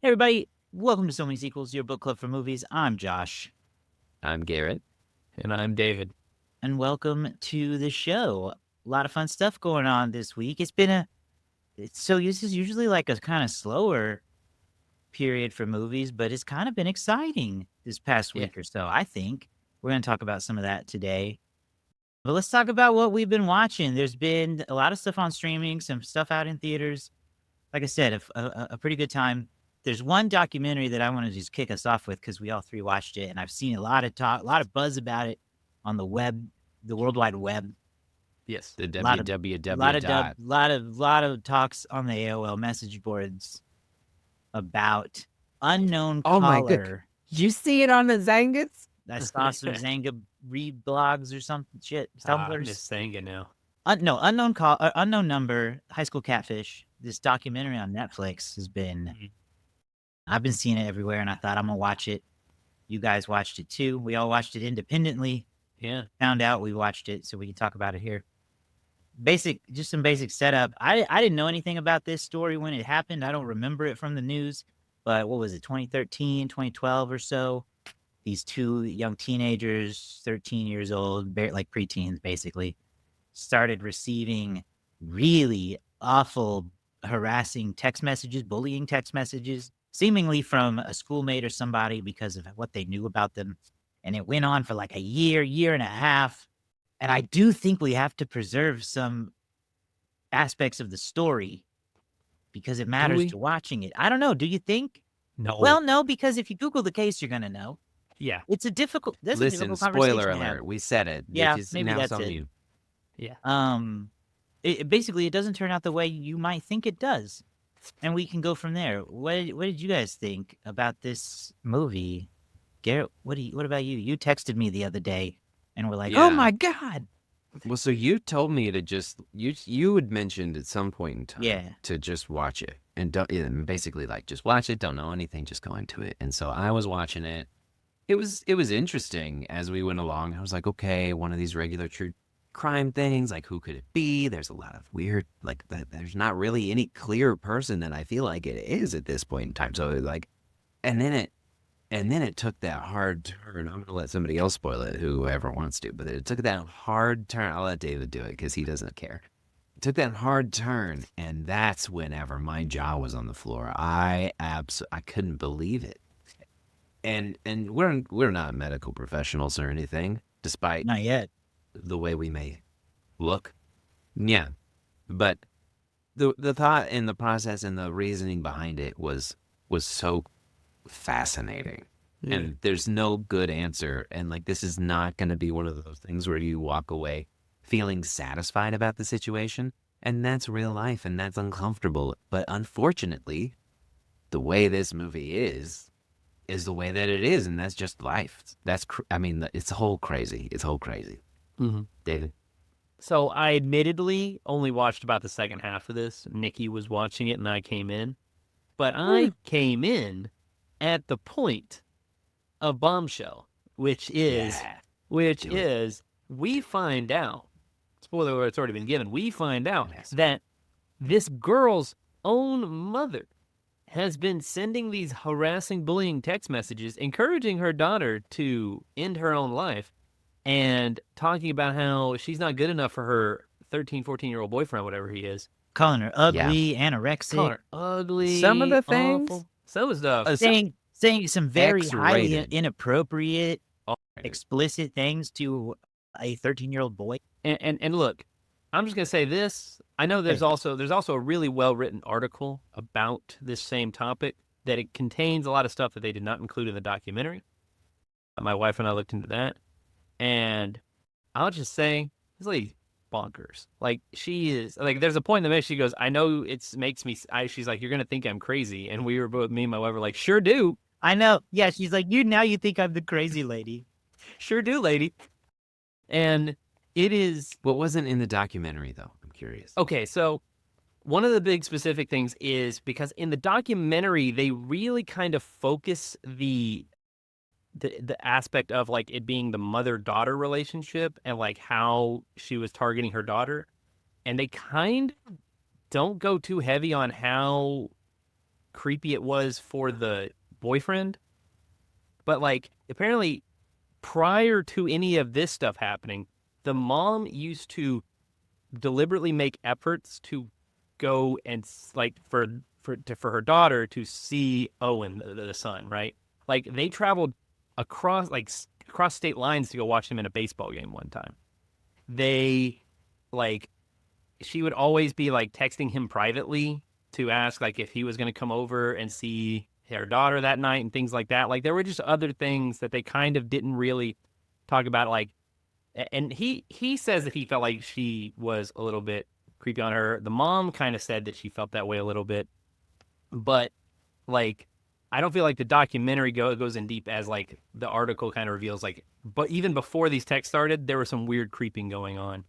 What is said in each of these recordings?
Hey everybody, welcome to So Many Sequels, your book club for movies. I'm Josh. I'm Garrett. And I'm David. And welcome to the show. A lot of fun stuff going on this week. This is usually like a kind of slower period for movies, but it's kind of been exciting this past week or so. I think we're going to talk about some of that today. But let's talk about what we've been watching. There's been a lot of stuff on streaming, some stuff out in theaters. Like I said, a pretty good time. There's one documentary that I want to just kick us off with because we all three watched it, and I've seen a lot of buzz about it on the web, the World Wide Web. Yes, The Lot of- www. lot of talks on the AOL message boards about unknown Oh my caller. You see it on the Zangas? I saw some Zanga blogs or some shit. I Tumblrs. miss Sanga now. Unknown number. High School Catfish. This documentary on Netflix has been. Mhm. I've been seeing it everywhere, and I thought I'm gonna watch it. You guys watched it too. We all watched it independently. Yeah. Found out we watched it, so we can talk about it here. Just some basic setup. I didn't know anything about this story when it happened. I don't remember it from the news, but what was it, 2013, 2012 or so? These two young teenagers, 13 years old, like preteens basically, started receiving really awful, harassing text messages, bullying text messages, seemingly from a schoolmate or somebody because of what they knew about them. And it went on for like a year and a half. And I do think we have to preserve some aspects of the story because it matters we? to watching it. I don't know. Do you think? No. Well, no, because if you Google the case, you're going to know. Yeah. It's a difficult, that's a Listen, difficult conversation spoiler to have. alert. We said it. Yeah, It is maybe now that's on it. you. Yeah. Basically, it doesn't turn out the way you might think it does. And we can go from there. What did you guys think about this movie? Garrett, what about you? You texted me the other day and were like, Yeah. "Oh my God." Well, so you told me to just you had mentioned at some point in time to just watch it and basically like just watch it, don't know anything, just go into it. And so I was watching it. It was interesting as we went along. I was like, okay, one of these regular true crime things, like who could it be? There's a lot of weird, like there's not really any clear person that I feel like it is at this point in time. So like, and then it took that hard turn. I'm gonna let somebody else spoil it, whoever wants to, but it took that hard turn. I'll let David do it because he doesn't care. It took that hard turn, and that's whenever my jaw was on the floor. I couldn't believe it. And we're not medical professionals or anything, despite Not yet. the way we may look. Yeah. But the thought and the process and the reasoning behind it was so fascinating. Yeah. And there's no good answer. And like, this is not going to be one of those things where you walk away feeling satisfied about the situation. And that's real life and that's uncomfortable. But unfortunately, the way this movie is the way that it is. And that's just life. It's whole crazy. It's whole crazy. Mm-hmm. David. So I admittedly only watched about the second half of this. Nikki was watching it and I came in. But I came in at the point of Bombshell, which is we find out, spoiler alert, it's already been given, we find out that this girl's own mother has been sending these harassing, bullying text messages, encouraging her daughter to end her own life and talking about how she's not good enough for her 13, 14-year-old boyfriend, whatever he is. Calling her ugly, anorexic. Calling her ugly. Some of the things. Awful. Some of the stuff. Saying some very highly X-rated. inappropriate, explicit things to a 13-year-old boy. And look, I'm just gonna say this. I know there's also a really well written article about this same topic that it contains a lot of stuff that they did not include in the documentary. My wife and I looked into that, and I'll just say this lady bonkers. Like, she is like, there's a point in the movie she goes, I know it makes me, she's like, you're gonna think I'm crazy, and we were both, me and my wife were like, sure do. I know. Yeah, she's like, you think I'm the crazy lady. Sure do, lady. And it is What wasn't in the documentary though? I'm curious. okay. So one of the big specific things is because in the documentary they really kind of focus the aspect of like it being the mother-daughter relationship and like how she was targeting her daughter, and they kind of don't go too heavy on how creepy it was for the boyfriend. But like apparently prior to any of this stuff happening, the mom used to deliberately make efforts to go and like for her daughter to see Owen, the son, right? Like they traveled across state lines to go watch him in a baseball game one time. They like she would always be like texting him privately to ask like if he was going to come over and see her daughter that night and things like that. Like there were just other things that they kind of didn't really talk about. Like, and he says that he felt like she was a little bit creepy on her. The mom kind of said that she felt that way a little bit, but like I don't feel like the documentary goes in deep as like the article kind of reveals. Like, but even before these texts started, there was some weird creeping going on.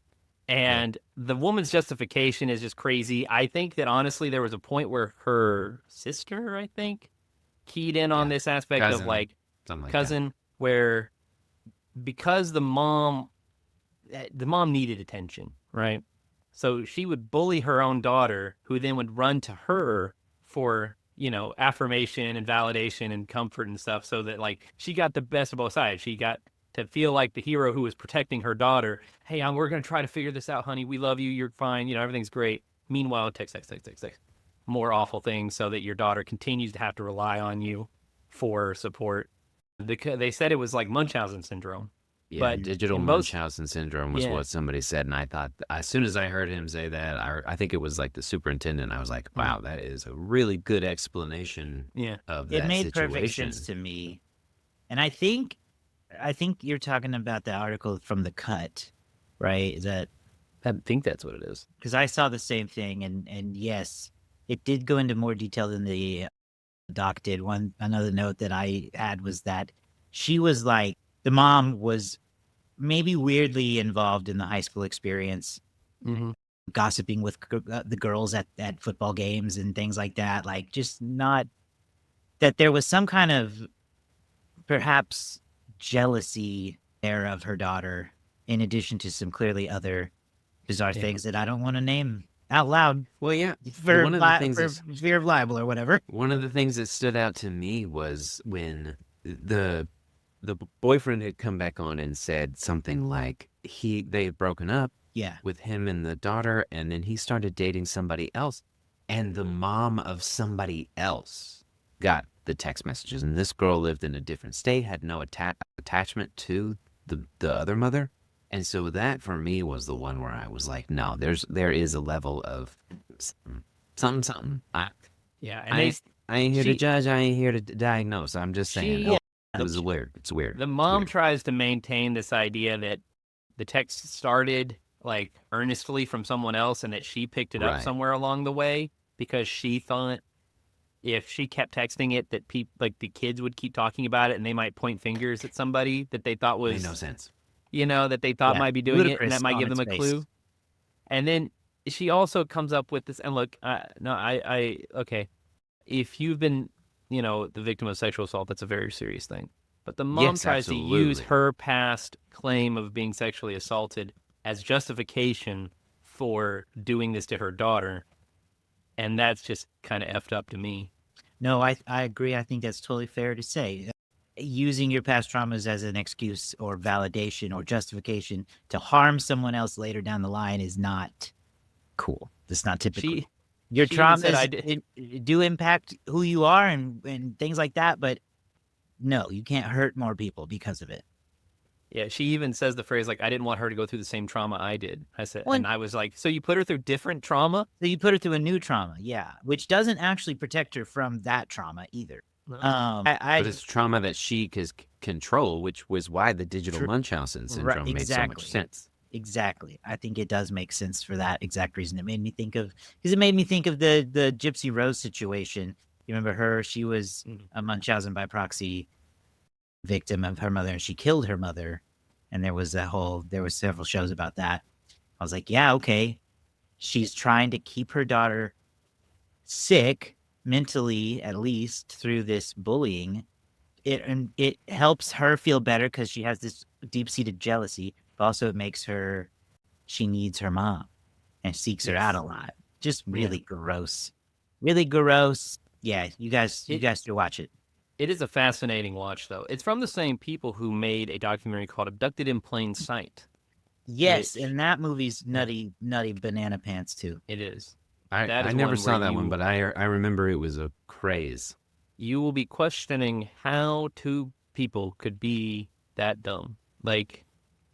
And the woman's justification is just crazy. I think that honestly, there was a point where her sister, I think, keyed in on this aspect cousin, of like cousin, where because the mom needed attention, right? So she would bully her own daughter, who then would run to her for, affirmation and validation and comfort and stuff, so that like she got the best of both sides. She got to feel like the hero who was protecting her daughter. Hey, we're going to try to figure this out, honey. We love you. You're fine. Everything's great. Meanwhile, text. More awful things so that your daughter continues to have to rely on you for support. They said it was like Munchausen syndrome. Yeah, but digital Munchausen syndrome was what somebody said. And I thought, as soon as I heard him say that, I think it was like the superintendent. I was like, wow, that is a really good explanation of that situation. It made perfect sense to me. And I think you're talking about the article from The Cut, right? I think that's what it is. Because I saw the same thing, and yes, it did go into more detail than the doc did. Another note that I had was that she was like, the mom was maybe weirdly involved in the high school experience, gossiping with the girls at football games and things like that. Like, just not that there was some kind of perhaps jealousy there of her daughter, in addition to some clearly other bizarre things that I don't want to name out loud. Well, yeah, for fear of libel or whatever. One of the things that stood out to me was when the boyfriend had come back on and said something like they had broken up with him and the daughter, and then he started dating somebody else, and the mom of somebody else got the text messages, and this girl lived in a different state, had no attachment to the other mother. And so that for me was the one where I was like, no, there is a level of something. I ain't here to judge, I ain't here to diagnose. I'm just saying it was weird. It's weird. The mom tries to maintain this idea that the text started like earnestly from someone else and that she picked it up somewhere along the way, because she thought if she kept texting it that the kids would keep talking about it and they might point fingers at somebody that they thought was made no sense. That they thought might be doing it, and that might give them a clue. And then she also comes up with this, and look, okay, if you've been, the victim of sexual assault, that's a very serious thing. But the mom tries to use her past claim of being sexually assaulted as justification for doing this to her daughter, and that's just kind of effed up to me. No, I agree. I think that's totally fair to say. Using your past traumas as an excuse or validation or justification to harm someone else later down the line is not cool. That's not typical. Your traumas do impact who you are and things like that, but no, you can't hurt more people because of it. Yeah, she even says the phrase like, I didn't want her to go through the same trauma I did. I said, and I was like, so you put her through different trauma? So you put her through a new trauma, which doesn't actually protect her from that trauma either. But it's trauma that she can control, which was why the digital Munchausen syndrome made so much sense. Exactly. I think it does make sense for that exact reason. It made me think of the Gypsy Rose situation. You remember her? She was a Munchausen by proxy victim of her mother, and she killed her mother. And there was several shows about that. I was like, yeah, okay. She's trying to keep her daughter sick, mentally at least, through this bullying. It helps her feel better because she has this deep-seated jealousy, but also it makes she needs her mom and seeks her out a lot. Just really gross. Really gross. Yeah, you guys should watch it. It is a fascinating watch, though. It's from the same people who made a documentary called Abducted in Plain Sight. Yes, and that movie's nutty banana pants too. It is. I never saw that one, but I remember it was a craze. You will be questioning how two people could be that dumb. Like,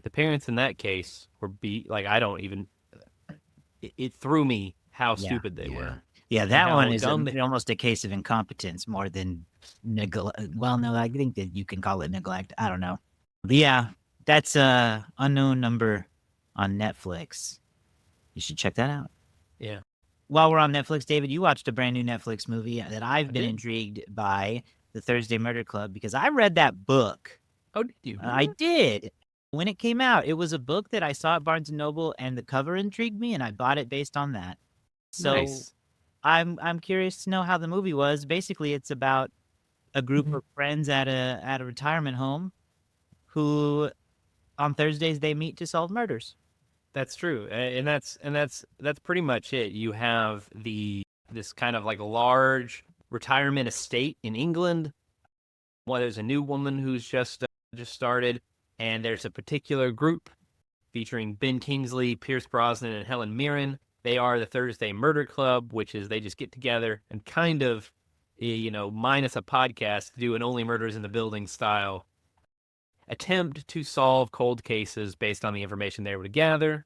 the parents in that case were I don't even. It threw me how stupid they were. Yeah, that one is almost a case of incompetence more than neglect. Well, no, I think that you can call it neglect. I don't know. But yeah, that's Unknown Number on Netflix. You should check that out. Yeah. While we're on Netflix, David, you watched a brand new Netflix movie that I've been intrigued by, The Thursday Murder Club, because I read that book. Oh, did you? I did. When it came out, it was a book that I saw at Barnes & Noble, and the cover intrigued me, and I bought it based on that. So nice. I'm curious to know how the movie was. Basically, it's about a group of friends at a retirement home who on Thursdays they meet to solve murders. That's true. And that's pretty much it. You have this kind of like large retirement estate in England. Well, there's a new woman who's just started, and there's a particular group featuring Ben Kingsley, Pierce Brosnan, and Helen Mirren. They are the Thursday Murder Club, which is they just get together and kind of, minus a podcast, do an Only Murders in the Building style attempt to solve cold cases based on the information they were to gather.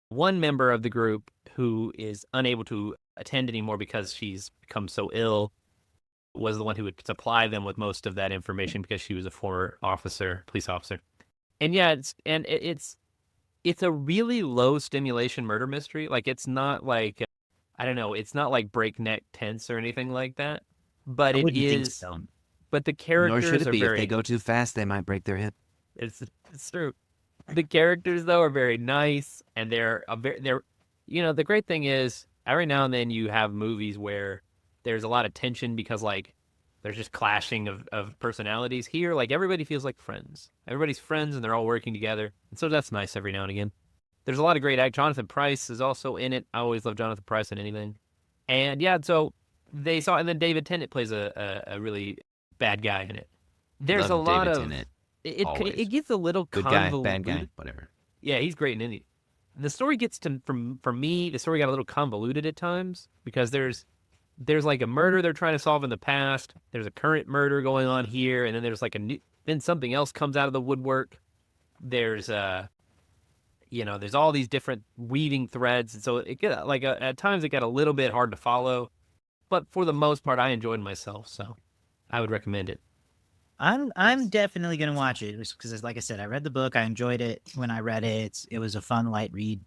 One member of the group who is unable to attend anymore because she's become so ill was the one who would supply them with most of that information because she was a former police officer. And yeah, it's a really low stimulation murder mystery. Like, it's not like, I don't know, it's not like breakneck tense or anything like that. But it is. So. But the characters Nor should it be. If they go too fast, they might break their hip. It's true. The characters though are very nice, and they're the great thing is every now and then you have movies where there's a lot of tension because there's just clashing of personalities. Here, everybody feels like friends. Everybody's friends and they're all working together. And so that's nice every now and again. There's a lot of great act. Jonathan Pryce is also in it. I always love Jonathan Pryce in anything. And yeah, so they saw, and then David Tennant plays a really bad guy in it. There's love a lot David of Tennant. It gets a little good convoluted. Guy, bad guy, whatever. Yeah, he's great in any. The story gets to for me. The story got a little convoluted at times because there's like a murder they're trying to solve in the past. There's a current murder going on here, and then there's then something else comes out of the woodwork. There's there's all these different weaving threads, and so it get at times it got a little bit hard to follow, but for the most part, I enjoyed myself, so I would recommend it. I'm definitely gonna watch it because, like I said, I read the book. I enjoyed it when I read it. It was a fun, light read,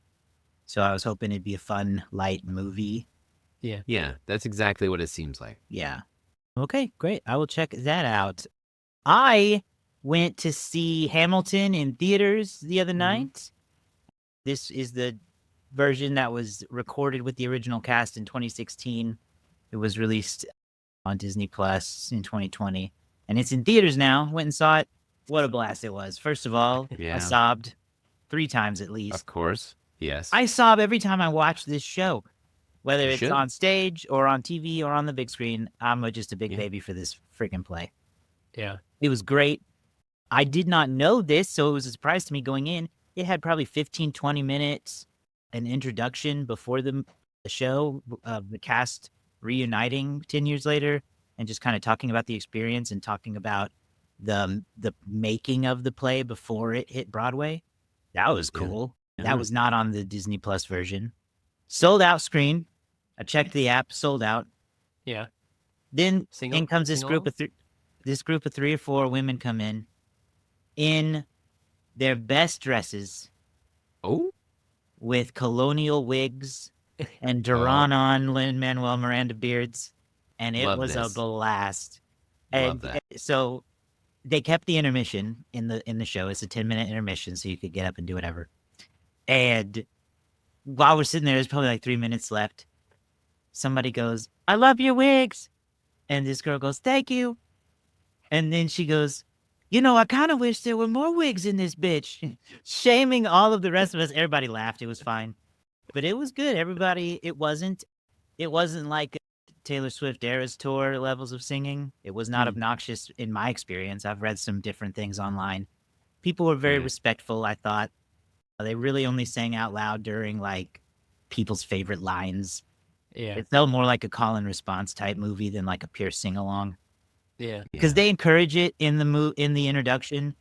so I was hoping it'd be a fun, light movie. Yeah, that's exactly what it seems like. Yeah. Okay, great. I will check that out. I went to see Hamilton in theaters the other night. This is the version that was recorded with the original cast in 2016. It was released on Disney Plus in 2020. And it's in theaters now. Went and saw it. What a blast it was. First of all, I sobbed 3 times at least. Of course. Yes. I sob every time I watch this show. Whether it's on stage or on TV or on the big screen, I'm just a big baby for this freaking play. Yeah. It was great. I did not know this, so it was a surprise to me going in. It had probably 15, 20 minutes, an introduction before the show, the cast reuniting 10 years later. And just kind of talking about the experience and talking about the making of the play before it hit Broadway. That was cool. Yeah. That was not on the Disney Plus version. Sold out screen. I checked the app. Sold out. Yeah. Then in comes this group of 3 or 4 women come in their best dresses. Oh. With colonial wigs and Duran Lin-Manuel Miranda beards. And it was a blast. And so they kept the intermission in the show. It's a 10-minute intermission, so you could get up and do whatever. And while we're sitting there, there's probably 3 minutes left. Somebody goes, "I love your wigs." And this girl goes, "Thank you." And then she goes, "I kind of wish there were more wigs in this bitch." Shaming all of the rest of us. Everybody laughed. It was fine. But it was good. Everybody, it wasn't like Taylor Swift Eras Tour levels of singing. It was not obnoxious in my experience. I've read some different things online. People were very respectful, I thought. They really only sang out loud during, like, people's favorite lines. Yeah. It felt more like a call and response type movie than like a pure sing-along. Yeah. Because they encourage it in the introduction.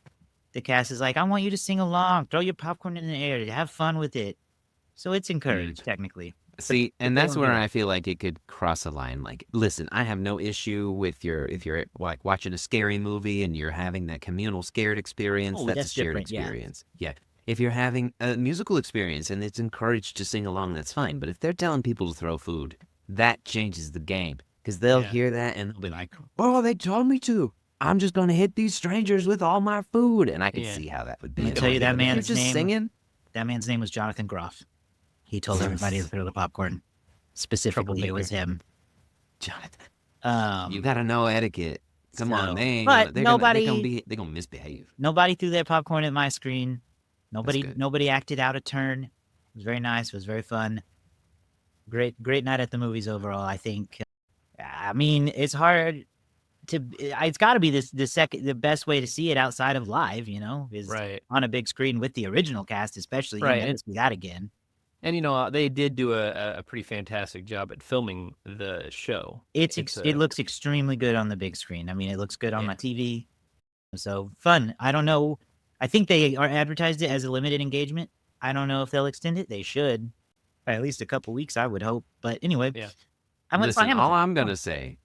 The cast is like, I want you to sing along, throw your popcorn in the air, have fun with it. So it's encouraged, technically. See, and that's where I feel like it could cross a line. Like, listen, I have no issue with if you're like watching a scary movie and you're having that communal scared experience. That's a shared experience. Yeah. If you're having a musical experience and it's encouraged to sing along, that's fine. But if they're telling people to throw food, that changes the game. Because they'll hear that and they'll be like, oh, they told me to. I'm just going to hit these strangers with all my food. And I can see how that would be. Let me tell you, that man's name, singing? That man's name was Jonathan Groff. He told everybody to throw the popcorn. Specifically, it was him. Jonathan. You got to know etiquette. Come on, they're going to misbehave. Nobody threw their popcorn at my screen. Nobody acted out of turn. It was very nice. It was very fun. Great night at the movies overall, I think. I mean, it's hard to. It's got to be the best way to see it outside of live. Is on a big screen with the original cast, especially. Right, and see that again. And they did do a pretty fantastic job at filming the show. It looks extremely good on the big screen. I mean, it looks good on my TV. So fun. I don't know. I think they are advertised it as a limited engagement. I don't know if they'll extend it. They should. By at least a couple weeks, I would hope. But anyway, I'm going to say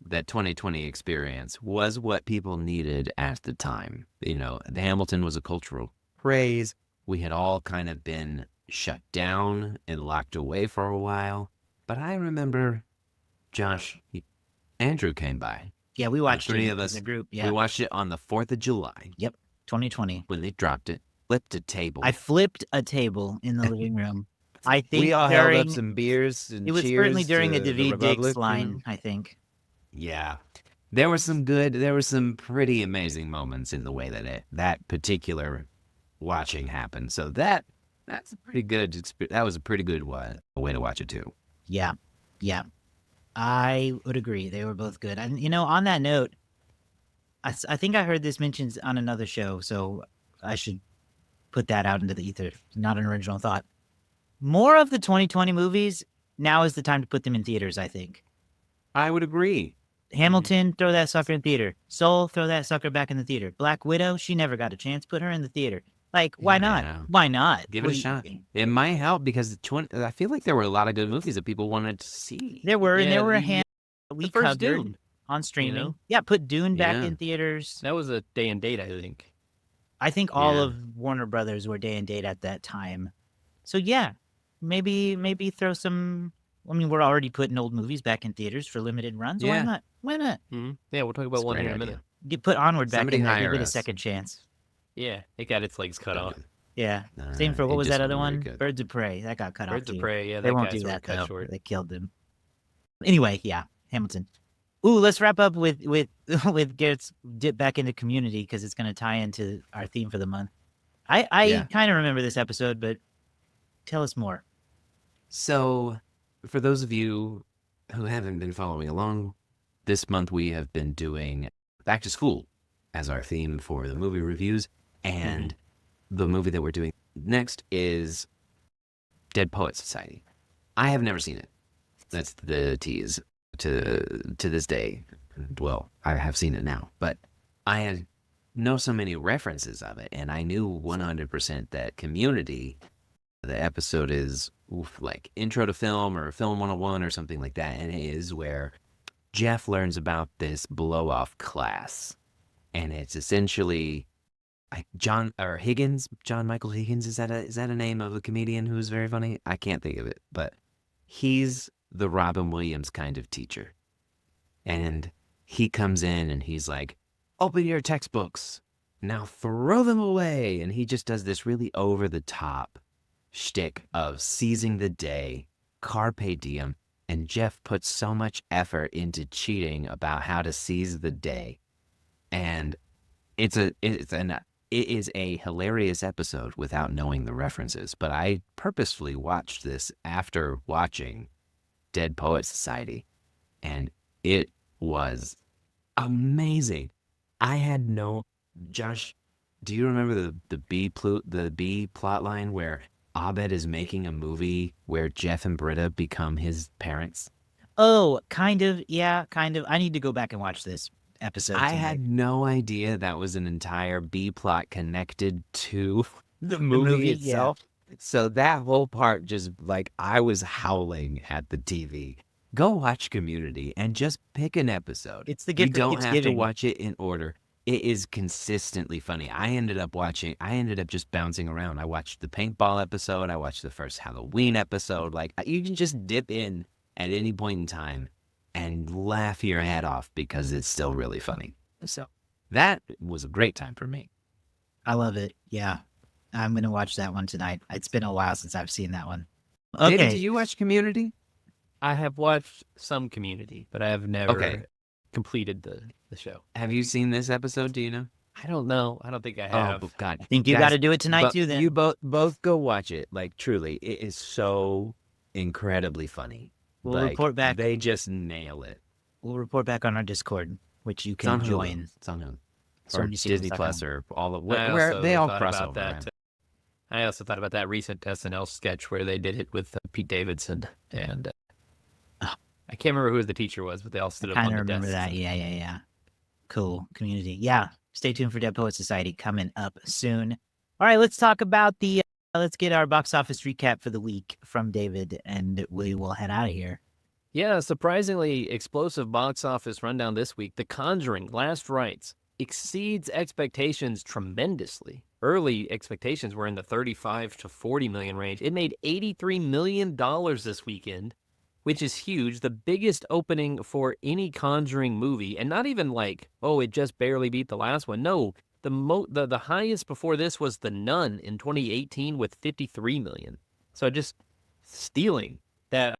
that 2020 experience was what people needed at the time. The Hamilton was a cultural craze. We had all kind of been shut down and locked away for a while. But I remember, Josh, Andrew came by. Yeah, we watched it as a group. Yeah. We watched it on the 4th of July. Yep, 2020. When they dropped it, flipped a table. I flipped a table in the living room. I think we all held up some beers and it was certainly during the David Diggs line, I think. Yeah. There were some pretty amazing moments in the way that particular watching happened. So that's a pretty good experience. That was a pretty good way to watch it too. Yeah. I would agree. They were both good. And, on that note, I think I heard this mentioned on another show, so I should put that out into the ether. Not an original thought. More of the 2020 movies, now is the time to put them in theaters, I think. I would agree. Hamilton, throw that sucker in theater. Soul, throw that sucker back in the theater. Black Widow, she never got a chance. Put her in the theater. Like, why not? Why not? Give it a shot. It might help because I feel like there were a lot of good movies that people wanted to see. There were, and there were a hand we covered Dune on streaming. Yeah, put Dune back in theaters. That was a day and date, I think. I think all of Warner Brothers were day and date at that time. So yeah, maybe throw some. I mean, we're already putting old movies back in theaters for limited runs. Yeah. Why not? Mm-hmm. Yeah, we'll talk about one here in a minute. Put Onward back in there. Give it a second chance. Yeah, it got its legs cut off. Yeah. Same for, what was that other one? Good. Birds of Prey. That got cut off. Birds of Prey, yeah. They won't do that, though. Short. They killed them. Anyway, yeah, Hamilton. Ooh, let's wrap up with Garrett's dip back into Community, because it's going to tie into our theme for the month. I kind of remember this episode, but tell us more. So, for those of you who haven't been following along, this month we have been doing Back to School as our theme for the movie reviews. And the movie that we're doing next is Dead Poets Society. I have never seen it. That's the tease to this day. Well, I have seen it now, but I know so many references of it, and I knew 100% that Community, the episode is like Intro to Film or Film 101 or something like that, and it is where Jeff learns about this blow-off class, and it's essentially John Michael Higgins. Is that a name of a comedian who's very funny? I can't think of it, but he's the Robin Williams kind of teacher, and he comes in and he's like, "Open your textbooks now, throw them away," and he just does this really over the top shtick of seizing the day, carpe diem, and Jeff puts so much effort into cheating about how to seize the day, and it is a hilarious episode without knowing the references. But I purposefully watched this after watching Dead Poets Society, and it was amazing. I had no, Josh, do you remember the B plot line where Abed is making a movie where Jeff and Britta become his parents? Oh, kind of. Yeah, kind of. I need to go back and watch this episode I tonight. had no idea that was an entire B plot connected to the movie itself. Yeah. So that whole part, just like, I was howling at the TV. Go watch Community and just pick an episode. It's the gift You that don't keeps have giving. to watch it in order. It is consistently funny. I ended up just bouncing around. I watched the paintball episode. I watched the first Halloween episode. Like, you can just dip in at any point in time and laugh your head off because it's still really funny. So that was a great time for me. I love it. Yeah. I'm going to watch that one tonight. It's been a while since I've seen that one. Okay. David, do you watch Community? I have watched some Community, but I have never completed the show. Have you seen this episode? Do you know? I don't know. I don't think I have. Oh, God. I think you got to do it tonight too then. You both go watch it. Like, truly, it is so incredibly funny. We'll report back. They just nail it. We'll report back on our Discord, which you can join. It's on Hulu. So or Disney Plus or all of where they all cross over. That. I also thought about that recent SNL sketch where they did it with Pete Davidson, and I can't remember who the teacher was, but they all stood up on the desk. I remember that. Yeah. Cool. Community. Yeah. Stay tuned for Dead Poets Society coming up soon. All right, let's talk about let's get our box office recap for the week from David, and we will head out of here. Yeah, surprisingly explosive box office rundown this week. The Conjuring, Last Rites, exceeds expectations tremendously. Early expectations were in the 35 to 40 million range. It made $83 million this weekend, which is huge. The biggest opening for any Conjuring movie, and not even like, it just barely beat the last one. No, the highest before this was The Nun in 2018 with 53 million. So just stealing that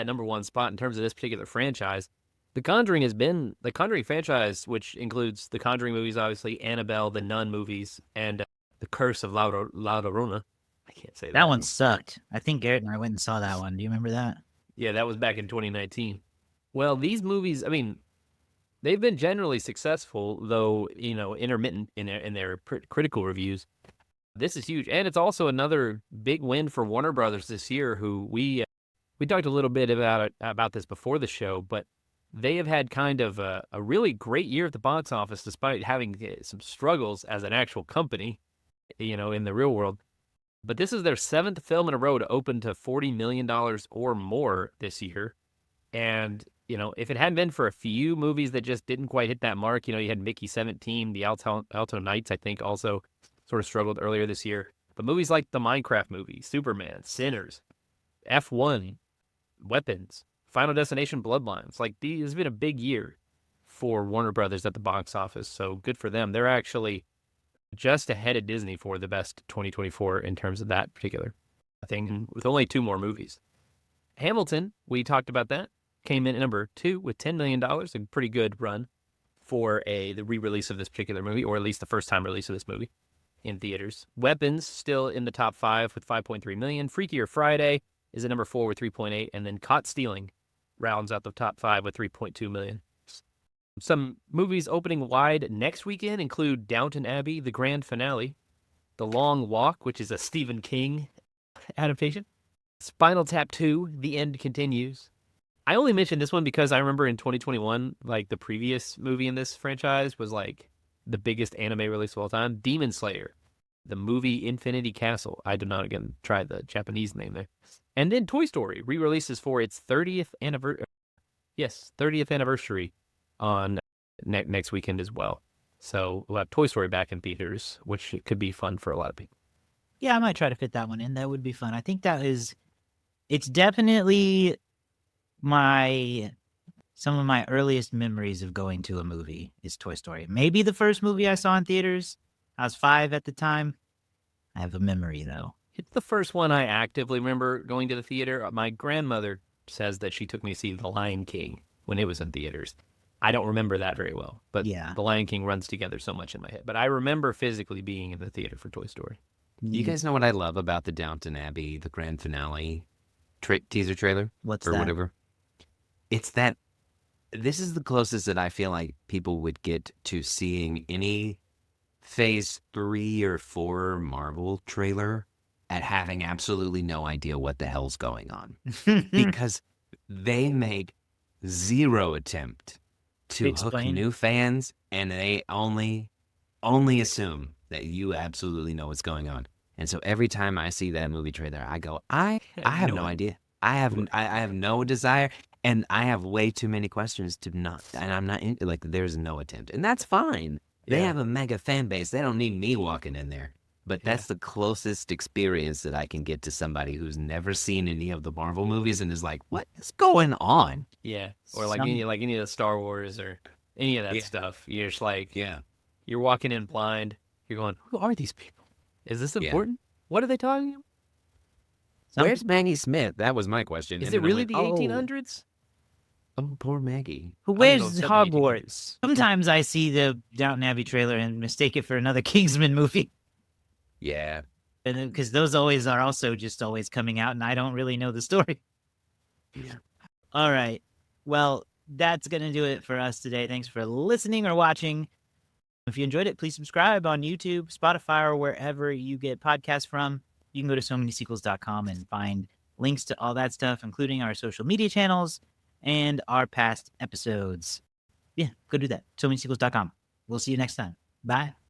number one spot in terms of this particular franchise. The Conjuring the Conjuring franchise, which includes the Conjuring movies, obviously, Annabelle, the Nun movies, and The Curse of La Llorona. I can't say that. That one sucked. I think Garrett and I went and saw that one. Do you remember that? Yeah, that was back in 2019. Well, these movies, I mean, they've been generally successful, though, intermittent in their critical reviews. This is huge. And it's also another big win for Warner Brothers this year, who we talked a little bit about this before the show, but they have had kind of a really great year at the box office, despite having some struggles as an actual company, in the real world. But this is their 7th film in a row to open to $40 million or more this year. And, if it hadn't been for a few movies that just didn't quite hit that mark, you had Mickey 17, the Alto Knights, I think, also sort of struggled earlier this year. But movies like the Minecraft movie, Superman, Sinners, F1, Weapons, Final Destination, Bloodlines. Like, this has been a big year for Warner Brothers at the box office. So good for them. They're actually just ahead of Disney for the best 2024 in terms of that particular thing, with only 2 more movies. Hamilton, we talked about that, came in at number 2 with $10 million, a pretty good run for the re-release of this particular movie, or at least the first-time release of this movie in theaters. Weapons, still in the top 5 with $5.3 million. Freakier Friday is at number 4 with $3.8, and then Caught Stealing rounds out the top 5 with $3.2 million. Some movies opening wide next weekend include Downton Abbey, the grand finale, The Long Walk, which is a Stephen King adaptation, Spinal Tap 2, The End Continues. I only mentioned this one because I remember in 2021, like, the previous movie in this franchise was like the biggest anime release of all time, Demon Slayer, the movie Infinity Castle. I did not, again, try the Japanese name there. And then Toy Story re-releases for its 30th anniversary. Yes, 30th anniversary on next weekend as well. So we'll have Toy Story back in theaters, which could be fun for a lot of people. Yeah, I might try to fit that one in. That would be fun. I think it's definitely some of my earliest memories of going to a movie is Toy Story. Maybe the first movie I saw in theaters. I was 5 at the time. I have a memory, though. It's the first one I actively remember going to the theater. My grandmother says that she took me to see The Lion King when it was in theaters. I don't remember that very well, but yeah, The Lion King runs together so much in my head. But I remember physically being in the theater for Toy Story. You guys know what I love about the Downton Abbey, the grand finale teaser trailer? What's or that? Whatever. it's that this is the closest that I feel like people would get to seeing any phase 3 or 4 Marvel trailer at having absolutely no idea what the hell's going on. Because they make zero attempt to hook new fans, and they only assume that you absolutely know what's going on. And so every time I see that movie trailer, I go, I have no idea. I have no desire, and I have way too many questions to not, and I'm not like, there's no attempt, and that's fine. They have a mega fan base. They don't need me walking in there. But that's the closest experience that I can get to somebody who's never seen any of the Marvel movies and is like, what is going on? Yeah. Or like any of the Star Wars or any of that stuff. You're just like, you're walking in blind. You're going, who are these people? Is this important? What are they talking about? Where's Maggie Smith? That was my question. Is it really the 1800s? Oh, poor Maggie. Where's Hogwarts? Sometimes I see the Downton Abbey trailer and mistake it for another Kingsman movie. Yeah. And because those always are also just always coming out, and I don't really know the story. Yeah. All right. Well, that's going to do it for us today. Thanks for listening or watching. If you enjoyed it, please subscribe on YouTube, Spotify, or wherever you get podcasts from. You can go to somanysequels.com and find links to all that stuff, including our social media channels and our past episodes. Yeah, go do that. somanysequels.com. We'll see you next time. Bye.